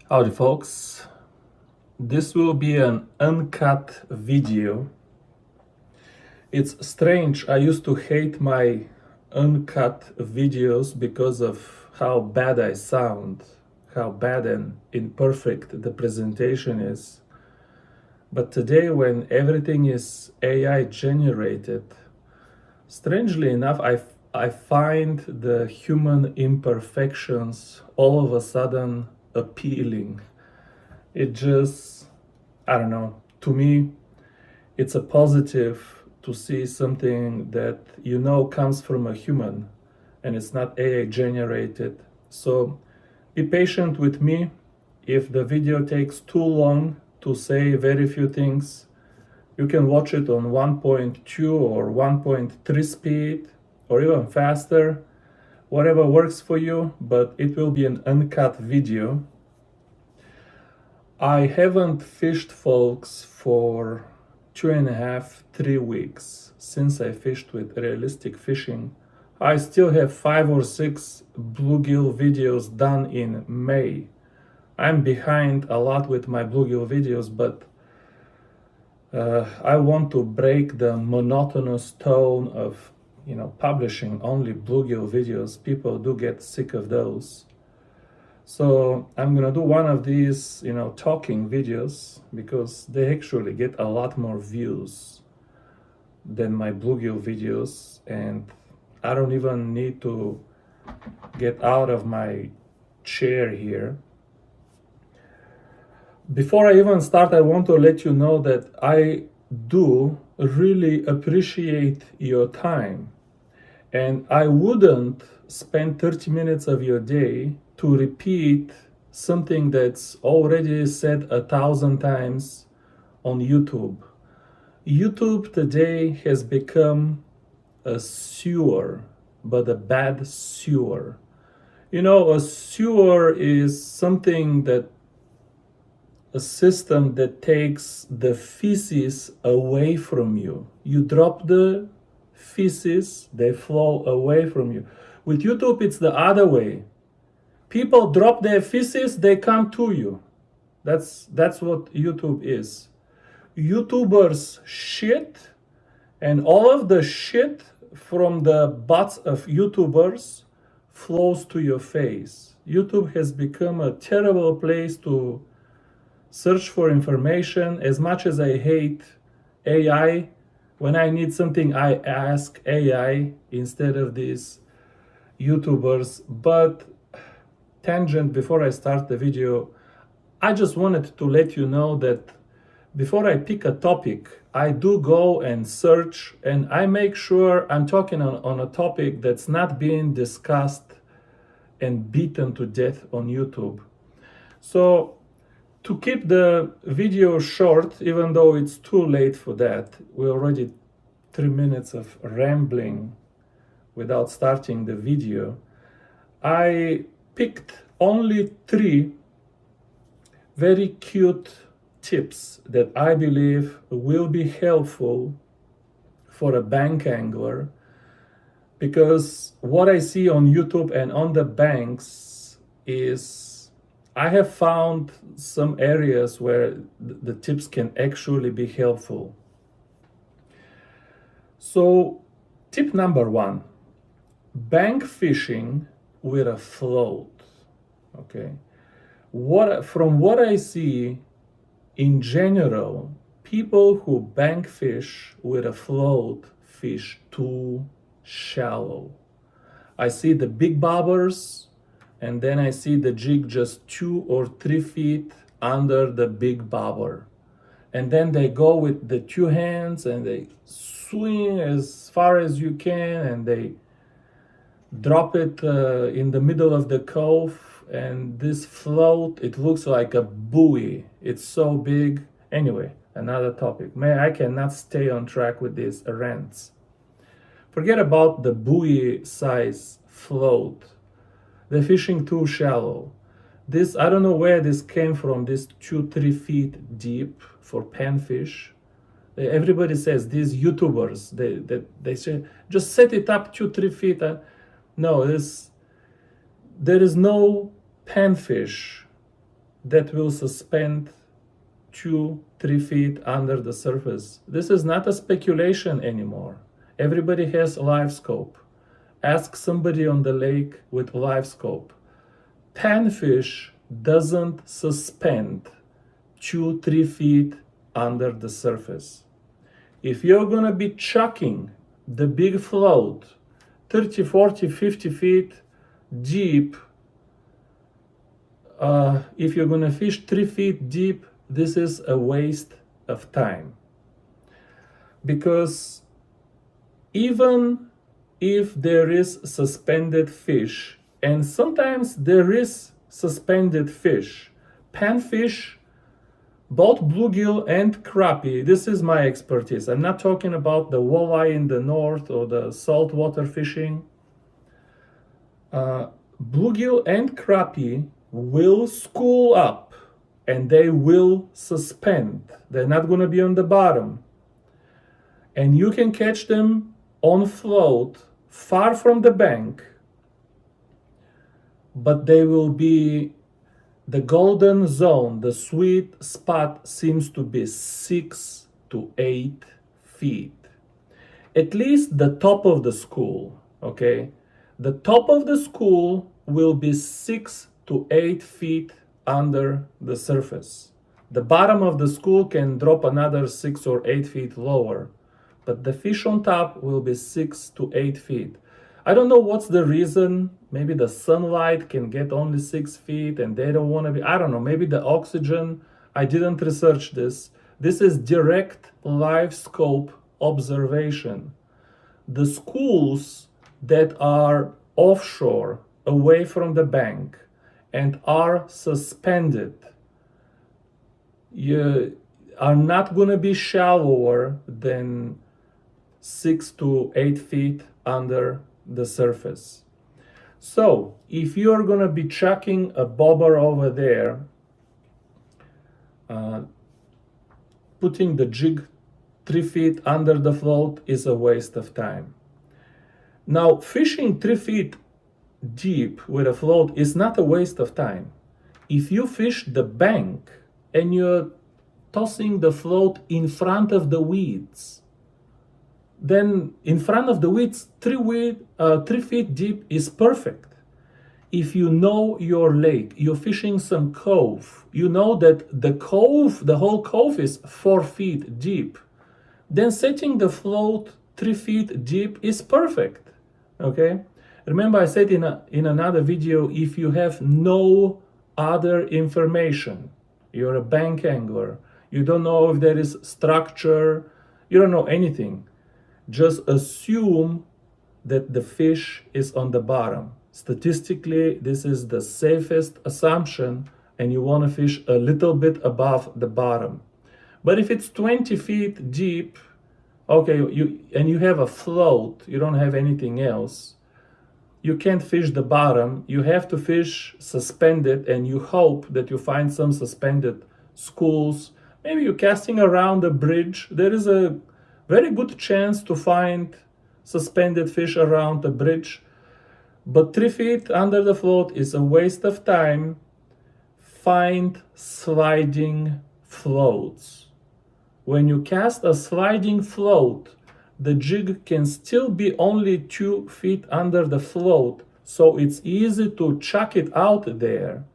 Howdy folks, this will be an uncut video. It's strange, I used to hate my uncut videos because of how bad I sound, how bad and imperfect the presentation is. But today when everything is AI generated, strangely enough, I find the human imperfections all of a sudden appealing. It just, I don't know, to me, it's a positive to see something that comes from a human and it's not AI generated. So be patient with me. If the video takes too long to say very few things, you can watch it on 1.2 or 1.3 speed or even faster, whatever works for you, but it will be an uncut video. I haven't fished, folks, for 2.5, 3 weeks since I fished with realistic fishing. I still have 5 or 6 bluegill videos done in May. I'm behind a lot with my bluegill videos, but I want to break the monotonous tone of publishing only bluegill videos. People do get sick of those. So I'm gonna do one of these, talking videos because they actually get a lot more views than my bluegill videos, and I don't even need to get out of my chair here. Before I even start, I want to let you know that I do really appreciate your time, and I wouldn't spend 30 minutes of your day to repeat something that's already said 1,000 times on YouTube. YouTube today has become a sewer, but a bad sewer. A sewer is a system that takes the feces away from you. You drop the feces, they flow away from you. With YouTube, it's the other way. People drop their feces, they come to you. That's what YouTube is. YouTubers shit, and all of the shit from the butts of YouTubers flows to your face. YouTube has become a terrible place to search for information. As much as I hate AI, when I need something, I ask AI instead of these YouTubers. But tangent before I start the video, I just wanted to let you know that before I pick a topic, I do go and search, and I make sure I'm talking on a topic that's not being discussed and beaten to death on YouTube. So to keep the video short, even though it's too late for that, we're already 3 minutes of rambling without starting the video, I picked only 3 very cute tips that I believe will be helpful for a bank angler, because what I see on YouTube and on the banks is I have found some areas where the tips can actually be helpful. So tip number 1, bank fishing with a float. Okay, from what I see in general, people who bank fish with a float fish too shallow. I see the big bobbers, and then I see the jig just 2 or 3 feet under the big bobber, and then they go with the 2 hands and they swing as far as you can, and they drop it in the middle of the cove, and this float, it looks like a buoy. It's so big. Anyway, another topic. Man, I cannot stay on track with these rants. Forget about the buoy size float. They're fishing too shallow. This, I don't know where this came from, this 2-3 feet deep for panfish. Everybody says, these YouTubers, they say, just set it up 2-3 feet. No, there is no panfish that will suspend 2-3 feet under the surface. This is not a speculation anymore. Everybody has a live scope. Ask somebody on the lake with live scope. Panfish doesn't suspend 2-3 feet under the surface. If you're gonna be chucking the big float 30, 40, 50 feet deep, if you're gonna fish 3 feet deep, this is a waste of time. Because even if there is suspended fish, and sometimes there is suspended fish, panfish, both bluegill and crappie, this is my expertise. I'm not talking about the walleye in the north or the saltwater fishing. Bluegill and crappie will school up and they will suspend. They're not going to be on the bottom. And you can catch them on float far from the bank, but they will be, the golden zone, the sweet spot seems to be 6 to 8 feet. At least the top of the school, okay? The top of the school will be 6 to 8 feet under the surface. The bottom of the school can drop another 6 or 8 feet lower, but the fish on top will be 6 to 8 feet. I don't know what's the reason. Maybe the sunlight can get only 6 feet and they don't want to be, I don't know, maybe the oxygen. I didn't research this. This is direct live scope observation. The schools that are offshore, away from the bank, and are suspended, you are not going to be shallower than 6 to 8 feet under the surface. So if you're going to be chucking a bobber over there, putting the jig 3 feet under the float is a waste of time. Now, fishing 3 feet deep with a float is not a waste of time. If you fish the bank and you're tossing the float in front of the weeds, then in front of the weeds, 3 feet deep is perfect. If you know your lake, you're fishing some cove, you know that the cove, the whole cove is 4 feet deep, then setting the float 3 feet deep is perfect, okay? Remember I said in another video, if you have no other information, you're a bank angler, you don't know if there is structure, you don't know anything, just assume that the fish is on the bottom. Statistically, this is the safest assumption, and you want to fish a little bit above the bottom. But if it's 20 feet deep, okay, you have a float, you don't have anything else, you can't fish the bottom, you have to fish suspended, and you hope that you find some suspended schools. Maybe you're casting around a bridge. There is a very good chance to find suspended fish around the bridge. But 3 feet under the float is a waste of time. Find sliding floats. When you cast a sliding float, the jig can still be only 2 feet under the float, so it's easy to chuck it out there.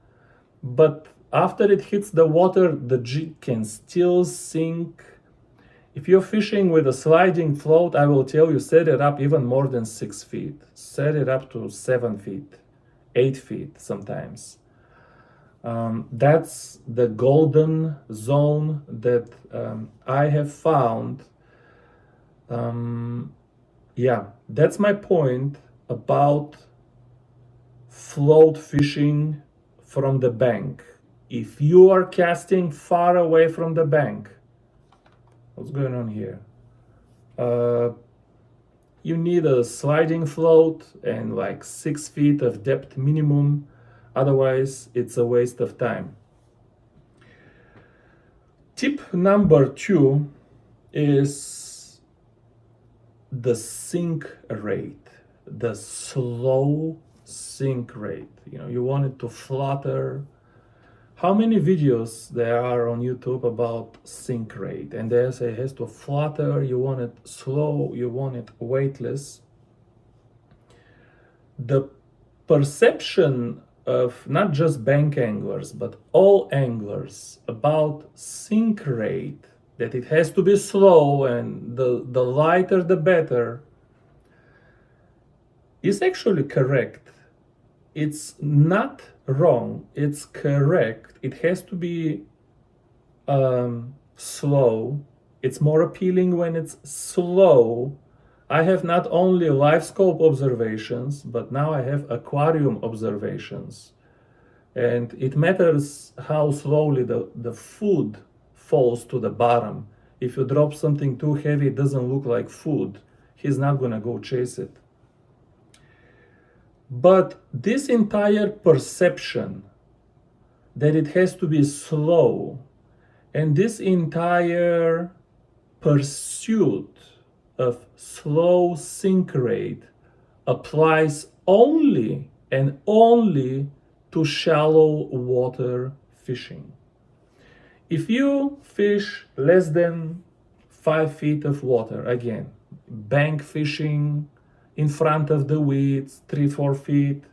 But after it hits the water, the jig can still sink. If you're fishing with a sliding float, I will tell you, set it up even more than 6 feet. Set it up to 7 feet, 8 feet sometimes. That's the golden zone that I have found. Yeah, that's my point about float fishing from the bank. If you are casting far away from the bank, what's going on here? You need a sliding float and like 6 feet of depth minimum. Otherwise, it's a waste of time. Tip number 2 is the sink rate, the slow sink rate. You want it to flutter. How many videos there are on YouTube about sink rate? And they say it has to flutter, you want it slow, you want it weightless. The perception of not just bank anglers, but all anglers about sink rate, that it has to be slow and the lighter the better, is actually correct. It's not wrong, it's correct. It has to be slow. It's more appealing when it's slow. I have not only live scope observations, but now I have aquarium observations. And it matters how slowly the food falls to the bottom. If you drop something too heavy, it doesn't look like food. He's not going to go chase it. But this entire perception that it has to be slow, and this entire pursuit of slow sink rate applies only and only to shallow water fishing. If you fish less than 5 feet of water, again, bank fishing in front of the weeds, 3-4 feet,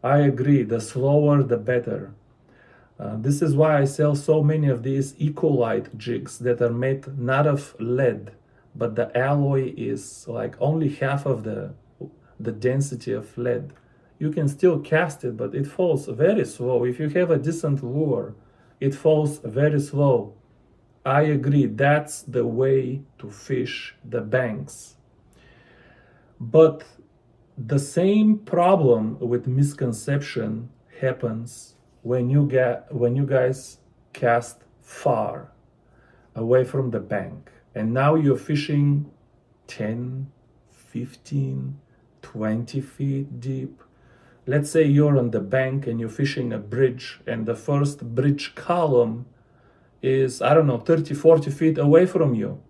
I agree, the slower the better. This is why I sell so many of these Ecolite jigs that are made not of lead, but the alloy is like only half of the density of lead. You can still cast it, but it falls very slow. If you have a decent lure, it falls very slow. I agree, that's the way to fish the banks. But the same problem with misconception happens when you guys cast far away from the bank, and now you're fishing 10, 15, 20 feet deep. Let's say you're on the bank and you're fishing a bridge, and the first bridge column is, I don't know, 30, 40 feet away from you.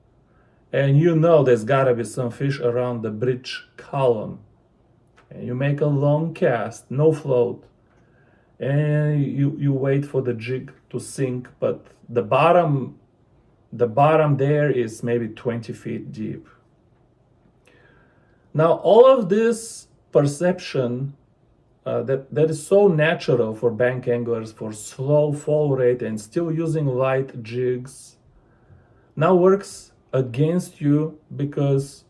And you know there's gotta be some fish around the bridge column. And you make a long cast, no float. And you wait for the jig to sink, but the bottom there is maybe 20 feet deep. Now, all of this perception that is so natural for bank anglers, for slow fall rate and still using light jigs, now works against you, because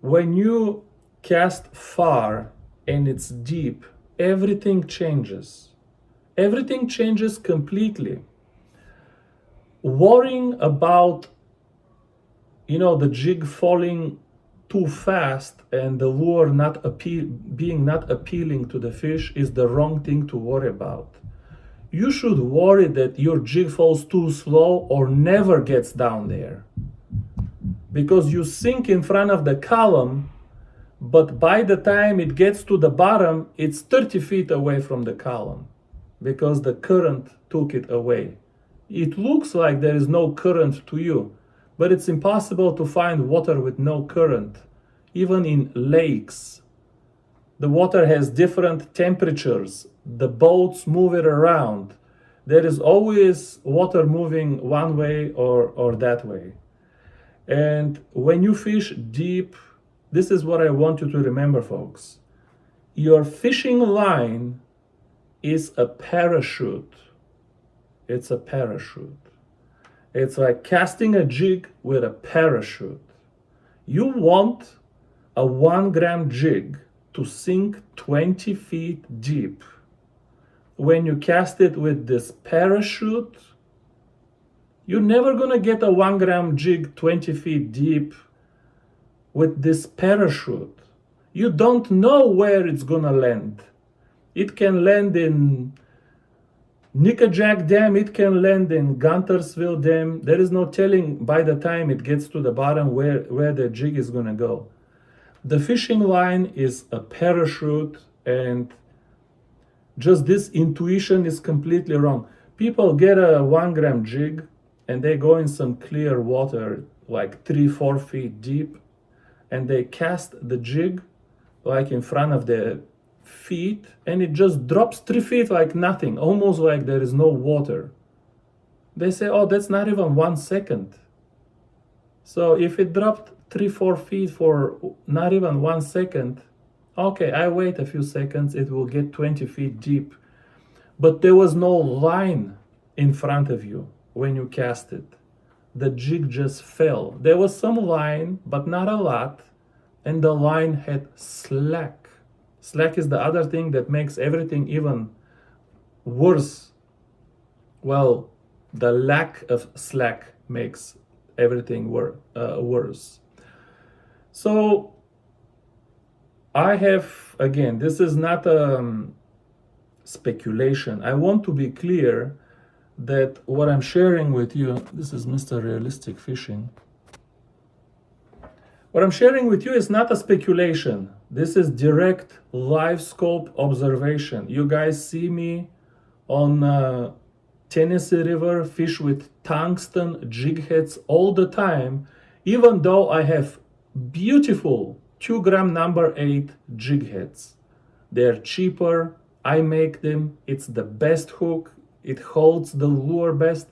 when you cast far and it's deep, everything changes. Everything changes completely. Worrying about, the jig falling too fast and the lure being not appealing to the fish is the wrong thing to worry about. You should worry that your jig falls too slow or never gets down there, because you sink in front of the column, but by the time it gets to the bottom, it's 30 feet away from the column because the current took it away. It looks like there is no current to you, but it's impossible to find water with no current. Even in lakes, the water has different temperatures. The boats move it around. There is always water moving one way or that way. And when you fish deep, this is what I want you to remember, folks. Your fishing line is a parachute. It's a parachute. It's like casting a jig with a parachute. You want a 1 gram jig to sink 20 feet deep. When you cast it with this parachute, you're never gonna get a 1 gram jig 20 feet deep with this parachute. You don't know where it's gonna land. It can land in Nickajack Dam, it can land in Guntersville Dam. There is no telling by the time it gets to the bottom where the jig is gonna go. The fishing line is a parachute, and just this intuition is completely wrong. People get a 1 gram jig and they go in some clear water like 3-4 feet deep, and they cast the jig like in front of the feet and it just drops 3 feet like nothing, almost like there is no water. They say, oh, that's not even 1 second. So if it dropped 3-4 feet for not even 1 second, okay, I wait a few seconds, it will get 20 feet deep. But there was no line in front of you when you cast it. The jig just fell. There was some line, but not a lot, and the line had slack. Slack is the other thing that makes everything even worse. Well, the lack of slack makes everything worse. So I have, again, this is not speculation. I want to be clear that what I'm sharing with you, this is Mr. Realistic Fishing. What I'm sharing with you is not a speculation. This is direct live scope observation. You guys see me on Tennessee River fish with tungsten jig heads all the time, even though I have beautiful 2 gram number 8 jig heads. They're cheaper, I make them, it's the best hook, it holds the lure best.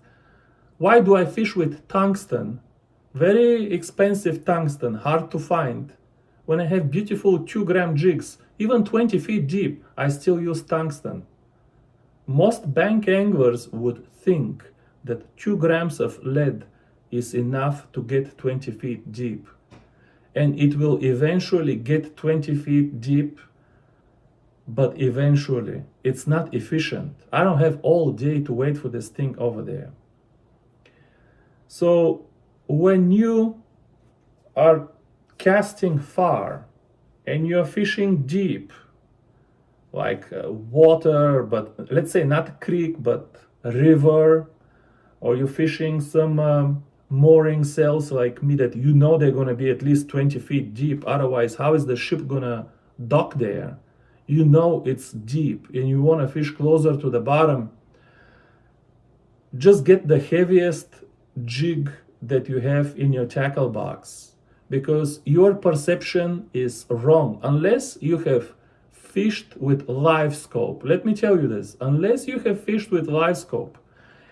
Why do I fish with tungsten? Very expensive tungsten, hard to find. When I have beautiful 2 gram jigs, even 20 feet deep, I still use tungsten. Most bank anglers would think that 2 grams of lead is enough to get 20 feet deep. And it will eventually get 20 feet deep, but eventually it's not efficient. I don't have all day to wait for this thing over there. So when you are casting far and you're fishing deep, like water, but let's say not creek, but river, or you're fishing some mooring cells like me that you know they're going to be at least 20 feet deep. Otherwise, how is the ship going to dock there? You know it's deep and you want to fish closer to the bottom. Just get the heaviest jig that you have in your tackle box, because your perception is wrong unless you have fished with live scope. Let me tell you this, unless you have fished with live scope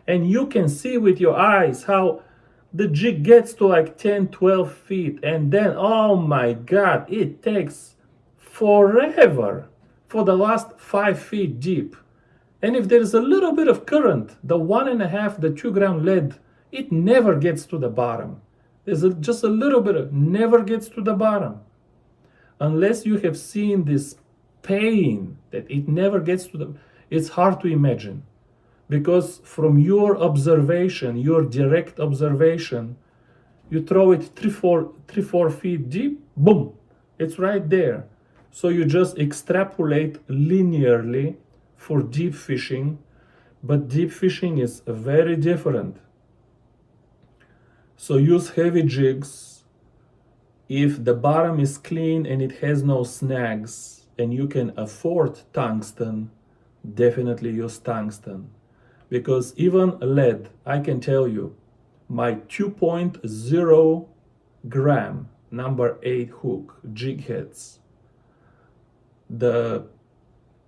and you can see with your eyes how the jig gets to like 10-12 feet, and then, oh my God, it takes forever for the last 5 feet deep. And if there is a little bit of current, the 1.5, the 2 gram lead, it never gets to the bottom. There's just a little bit of, never gets to the bottom. Unless you have seen this pain that it never gets to the, it's hard to imagine. Because from your observation, your direct observation, you throw it 3-4 feet deep, boom, it's right there. So you just extrapolate linearly for deep fishing, but deep fishing is very different. So use heavy jigs. If the bottom is clean and it has no snags and you can afford tungsten, definitely use tungsten. Because even lead, I can tell you, my 2.0 gram number 8 hook jig heads, the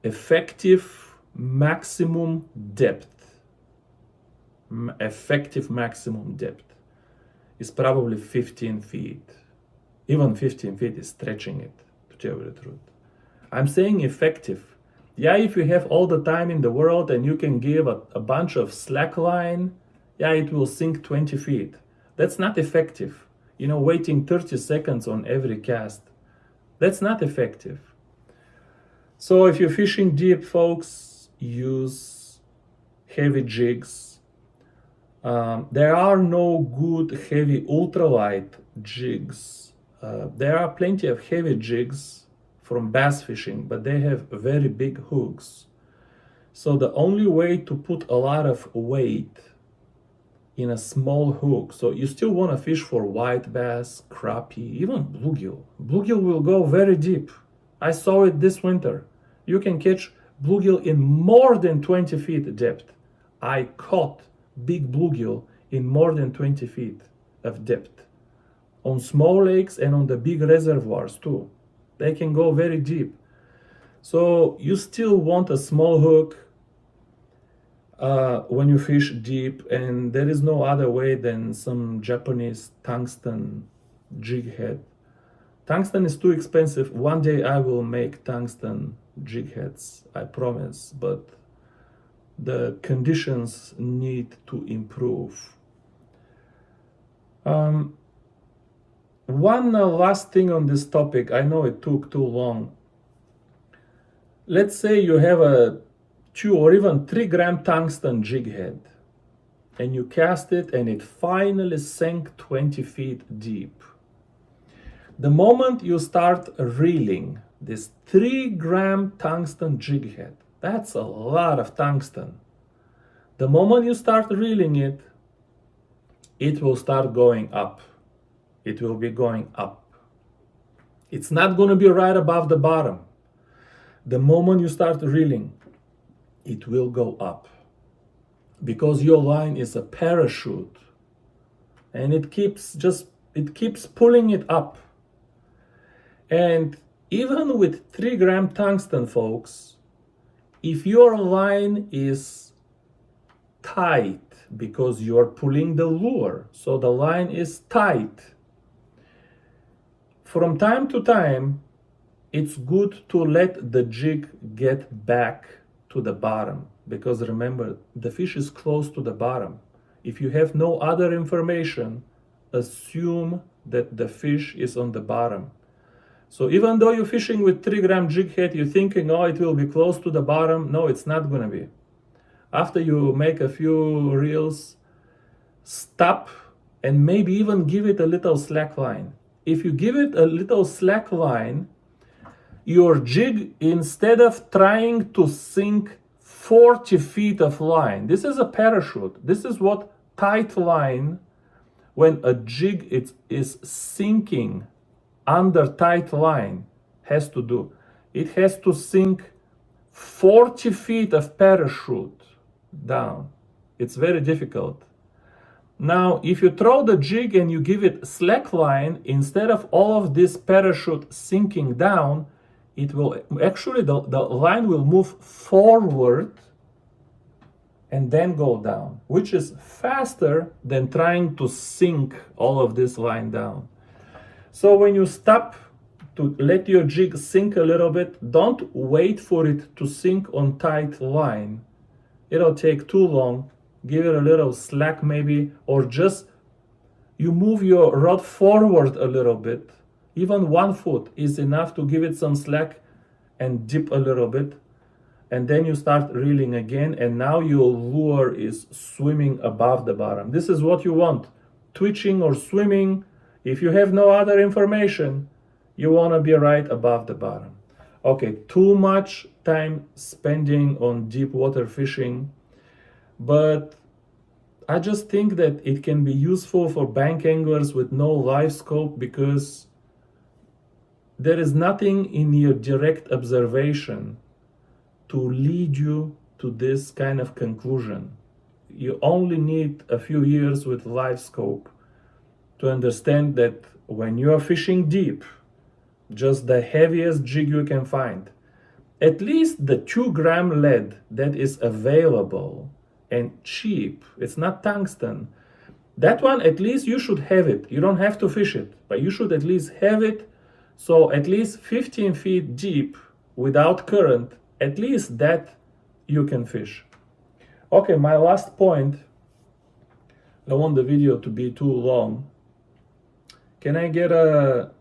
effective maximum depth is probably 15 feet. Even 15 feet is stretching it, to tell you the truth. I'm saying effective. Yeah, if you have all the time in the world and you can give a bunch of slack line, yeah, it will sink 20 feet. That's not effective. You know, waiting 30 seconds on every cast. That's not effective. So if you're fishing deep, folks, use heavy jigs. There are no good heavy ultralight jigs. There are plenty of heavy jigs from bass fishing, but they have very big hooks. So the only way to put a lot of weight in a small hook, so you still want to fish for white bass, crappie, even bluegill. Bluegill will go very deep. I saw it this winter. You can catch bluegill in more than 20 feet depth. I caught big bluegill in more than 20 feet of depth on small lakes and on the big reservoirs too. They can go very deep. So you still want a small hook when you fish deep, and there is no other way than some Japanese tungsten jig head. Tungsten is too expensive. One day I will make tungsten jig heads, I promise, but the conditions need to improve. One last thing on this topic, I know it took too long. Let's say you have a 2 or even 3 gram tungsten jig head, and you cast it and it finally sank 20 feet deep. The moment you start reeling this 3 gram tungsten jig head, that's a lot of tungsten. The moment you start reeling it, it will start going up. It will be going up. It's not going to be right above the bottom. The moment you start reeling, it will go up, because your line is a parachute and it keeps pulling it up. And even with 3 gram tungsten, folks, if your line is tight because you're pulling the lure, so the line is tight, from time to time, it's good to let the jig get back to the bottom, because remember, the fish is close to the bottom. If you have no other information, assume that the fish is on the bottom. So even though you're fishing with 3 gram jig head, you're thinking, oh, it will be close to the bottom. No, it's not gonna be. After you make a few reels, stop and maybe even give it a little slack line. If you give it a little slack line, your jig, instead of trying to sink 40 feet of line, this is a parachute. This is what tight line, when a jig is sinking under tight line, has to do. It has to sink 40 feet of parachute down. It's very difficult. Now, if you throw the jig and you give it slack line, instead of all of this parachute sinking down, it will actually, the line will move forward and then go down, which is faster than trying to sink all of this line down. So when you stop to let your jig sink a little bit, don't wait for it to sink on tight line. It'll take too long. Give it a little slack maybe, or just you move your rod forward a little bit. Even 1 foot is enough to give it some slack and dip a little bit. And then you start reeling again, and now your lure is swimming above the bottom. This is what you want. Twitching or swimming. If you have no other information, you want to be right above the bottom. Okay, too much time spending on deep water fishing, but I just think that it can be useful for bank anglers with no live scope, because there is nothing in your direct observation to lead you to this kind of conclusion. You only need a few years with live scope to understand that when you are fishing deep, just the heaviest jig you can find, at least the 2-gram lead that is available and cheap, it's not tungsten, that one at least you should have it. You don't have to fish it, but you should at least have it. So at least 15 feet deep without current, at least that you can fish. Okay, my last point, I don't want the video to be too long. Can I get a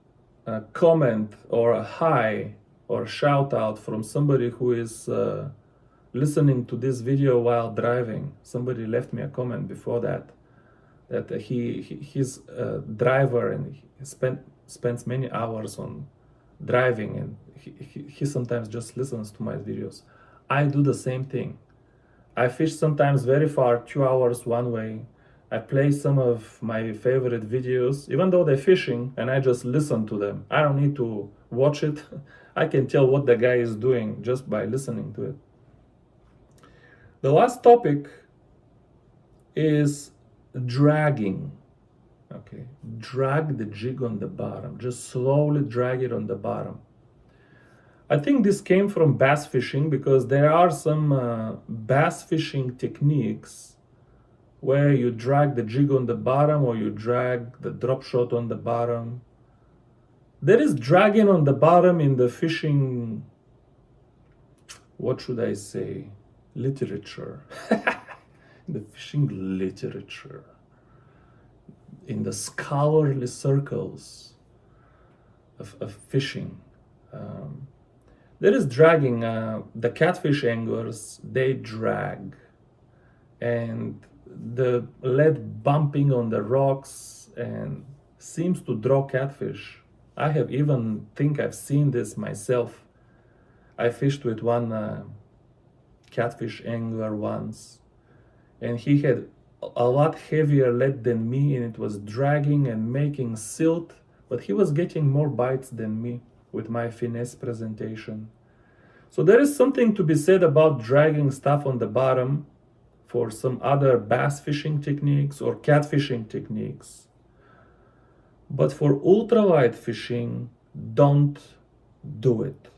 comment or a hi or a shout out from somebody who is listening to this video while driving? Somebody left me a comment before that he's a driver and he spends many hours on driving, and he sometimes just listens to my videos. I do the same thing. I fish sometimes very far, 2 hours one way. I play some of my favorite videos, even though they're fishing, and I just listen to them. I don't need to watch it. I can tell what the guy is doing just by listening to it. The last topic is dragging. Okay, drag the jig on the bottom. Just slowly drag it on the bottom. I think this came from bass fishing, because there are some bass fishing techniques where you drag the jig on the bottom or you drag the drop shot on the bottom. There is dragging on the bottom in the fishing, what should I say, literature. The fishing literature, in the scholarly circles of fishing. There is dragging. The catfish anglers, they drag, and the lead bumping on the rocks and seems to draw catfish. I have even think I've seen this myself. I fished with one catfish angler once, and he had a lot heavier lead than me, and it was dragging and making silt, but he was getting more bites than me with my finesse presentation. So there is something to be said about dragging stuff on the bottom for some other bass fishing techniques or catfishing techniques. But for ultralight fishing, don't do it.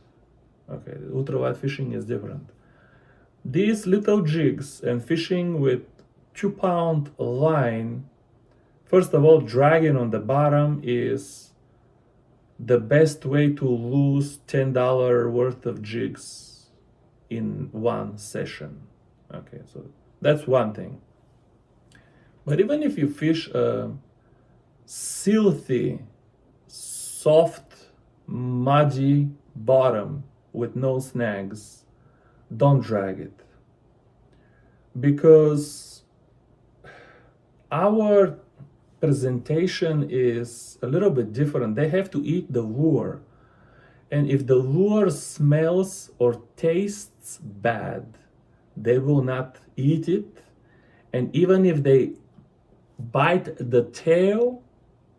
Okay, ultralight fishing is different. These little jigs and fishing with 2-pound line, first of all, dragging on the bottom is the best way to lose $10 worth of jigs in one session. Okay, so that's one thing. But even if you fish a silty, soft, muddy bottom with no snags, don't drag it. Because our presentation is a little bit different. They have to eat the lure. And if the lure smells or tastes bad, they will not eat it. And even if they bite the tail,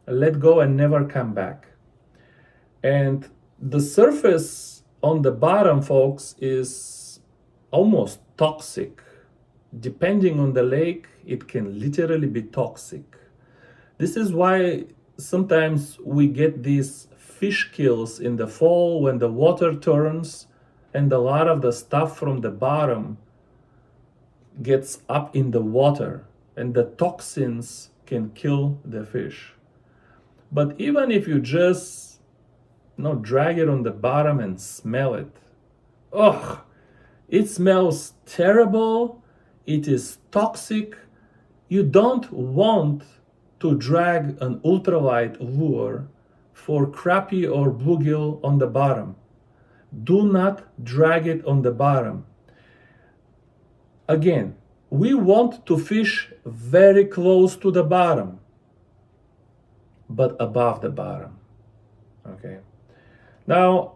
let go and never come back. And the surface on the bottom, folks, is almost toxic. Depending on the lake, it can literally be toxic. This is why sometimes we get these fish kills in the fall when the water turns and a lot of the stuff from the bottom gets up in the water, and the toxins can kill the fish. But even if you just drag it on the bottom and smell it, it smells terrible. It is toxic. You don't want to drag an ultralight lure for crappie or bluegill on the bottom. Do not drag it on the bottom. Again, we want to fish very close to the bottom, but above the bottom. Okay. Now,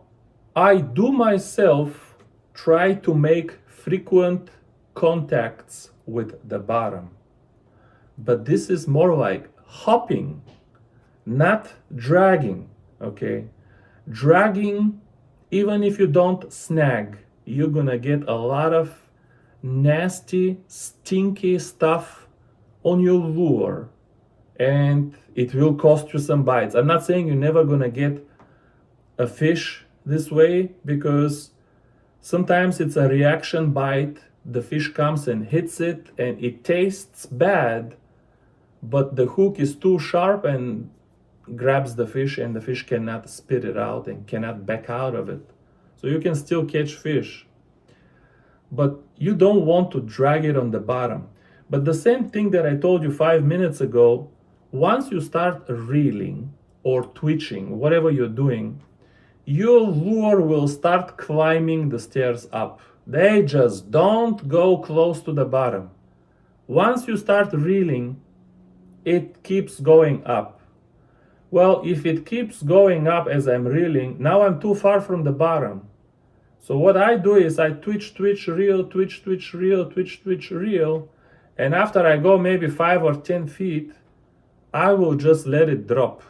I do myself try to make frequent contacts with the bottom, but this is more like hopping, not dragging. Okay. Dragging, even if you don't snag, you're gonna get a lot of nasty, stinky stuff on your lure, and it will cost you some bites. I'm not saying you're never gonna get a fish this way, because sometimes it's a reaction bite. The fish comes and hits it and it tastes bad, but the hook is too sharp and grabs the fish, and the fish cannot spit it out and cannot back out of it. So you can still catch fish, but you don't want to drag it on the bottom. But the same thing that I told you 5 minutes ago, once you start reeling or twitching, whatever you're doing, your lure will start climbing the stairs up. They just don't go close to the bottom. Once you start reeling, it keeps going up. Well, if it keeps going up as I'm reeling, now I'm too far from the bottom. So what I do is I twitch, reel, twitch, reel, twitch, reel. And after I go maybe 5 or 10 feet, I will just let it drop.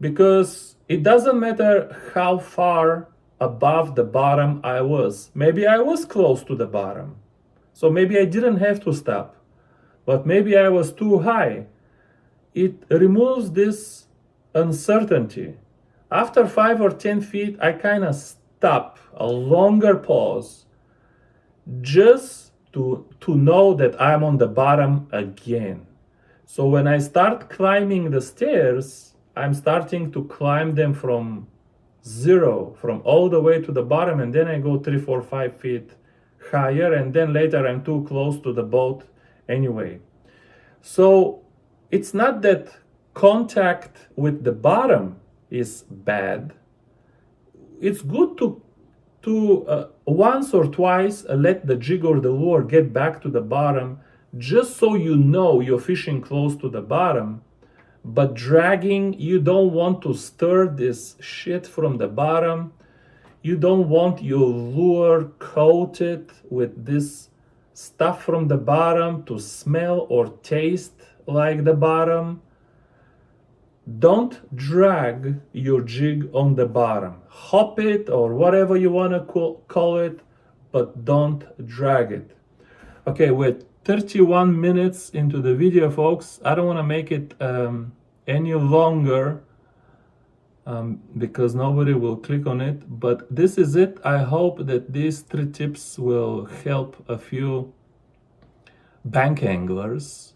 Because it doesn't matter how far above the bottom I was. Maybe I was close to the bottom, so maybe I didn't have to stop. But maybe I was too high. It removes this uncertainty. After 5 or 10 feet, I kind of stop, a longer pause, just to know that I'm on the bottom again. So when I start climbing the stairs, I'm starting to climb them from zero, from all the way to the bottom, and then I go 3, 4, 5 feet higher, and then later I'm too close to the boat anyway. So it's not that contact with the bottom is bad. It's good to once or twice let the jig or the lure get back to the bottom, just so you know you're fishing close to the bottom. But dragging, you don't want to stir this shit from the bottom. You don't want your lure coated with this stuff from the bottom to smell or taste like the bottom. Don't drag your jig on the bottom. Hop it or whatever you want to call it, but don't drag it. Okay, we're 31 minutes into the video, folks. I don't want to make it any longer because nobody will click on it, but this is it. I hope that these 3 tips will help a few bank anglers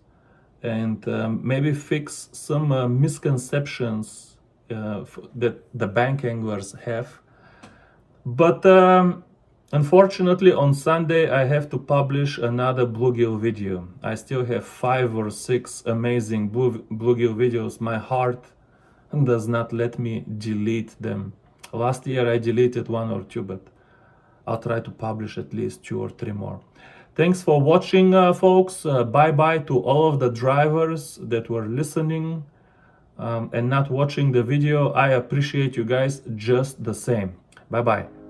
and maybe fix some misconceptions that the bank anglers have. But unfortunately, on Sunday, I have to publish another bluegill video. I still have 5 or 6 amazing bluegill videos. My heart does not let me delete them. Last year, I deleted 1 or 2, but I'll try to publish at least 2 or 3 more. Thanks for watching, folks. Bye-bye to all of the drivers that were listening and not watching the video. I appreciate you guys just the same. Bye-bye.